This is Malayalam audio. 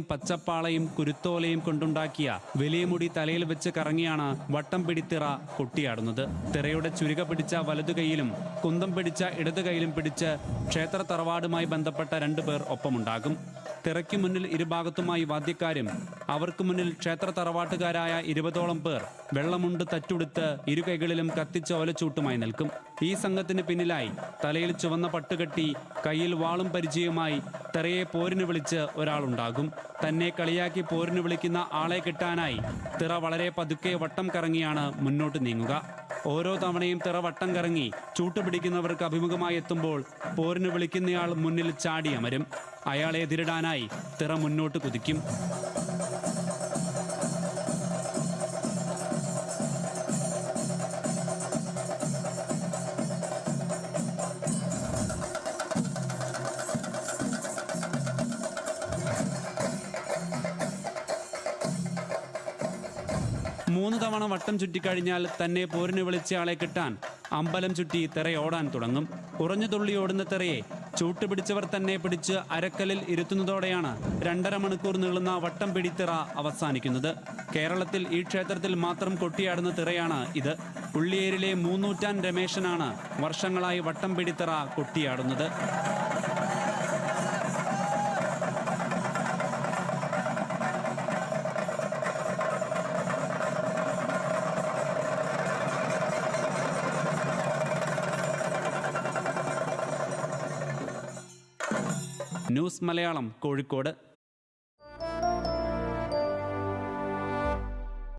പച്ചപ്പാളയും കുരുത്തോലയും കൊണ്ടുണ്ടാക്കിയ വലിയ മുടി തലയിൽ വെച്ച് കറങ്ങിയാണ് വട്ടം പിടിത്തിറ കൊട്ടിയാടുന്നത്. തിറയുടെ ചുരുക പിടിച്ച വലതു കൈയിലും കുന്തം പിടിച്ച ഇടതു കൈയിലും പിടിച്ച് ക്ഷേത്ര തറവാടുമായി ബന്ധപ്പെട്ട 2 പേർ ഒപ്പമുണ്ടാകും. തിറയ്ക്ക് മുന്നിൽ ഇരുഭാഗത്തുമായി വാദ്യക്കാരും അവർക്ക് മുന്നിൽ ക്ഷേത്ര തറവാട്ടുകാരായ 20ഓളം പേർ വെള്ളമുണ്ട് തറ്റുടുത്ത് ഇരു കൈകളിലും കത്തിച്ച ഓലച്ചൂട്ടുമായി നിൽക്കും. ഈ സംഘത്തിന് പിന്നിലായി തലയിൽ ചുവന്ന പട്ടുകെട്ടി കയ്യിൽ വാളും പരിചയവുമായി തിറയെ പോരിന് വിളിച്ച് ഒരാളുണ്ടാകും. തന്നെ കളിയാക്കി പോരിന് വിളിക്കുന്ന ആളെ കിട്ടാനായി തിറ വളരെ പതുക്കെ വട്ടം കറങ്ങിയാണ് മുന്നോട്ട് നീങ്ങുക. ഓരോ തവണയും തിറ വട്ടം കറങ്ങി ചൂട്ടുപിടിക്കുന്നവർക്ക് അഭിമുഖമായി എത്തുമ്പോൾ പോരിന് വിളിക്കുന്നയാൾ മുന്നിൽ ചാടി അമരും. അയാളെ എതിരിടാനായി തിറ മുന്നോട്ട് കുതിക്കും. മൂന്ന് തവണ വട്ടം ചുറ്റിക്കഴിഞ്ഞാൽ തന്നെ പോരിന് വിളിച്ചയാളെ കിട്ടാൻ അമ്പലം ചുറ്റി തിറയോടാൻ തുടങ്ങും. ഉറഞ്ഞു തുള്ളി ഓടുന്ന തിറയെ ചൂട്ടുപിടിച്ചവർ തന്നെ പിടിച്ച് അരക്കല്ലിൽ ഇരുത്തുന്നതോടെയാണ് 2.5 മണിക്കൂർ നീളുന്ന വട്ടം പിടിത്തിറ അവസാനിക്കുന്നത്. കേരളത്തിൽ ഈ ക്ഷേത്രത്തിൽ മാത്രം കൊട്ടിയാടുന്ന തിറയാണ് ഇത്. ഉള്ളിയേരിലെ മൂന്നൂറ്റാൻ രമേശനാണ് വർഷങ്ങളായി വട്ടം പിടിത്തിറ കൊട്ടിയാടുന്നത്. ന്യൂസ് മലയാളം, കോഴിക്കോട്.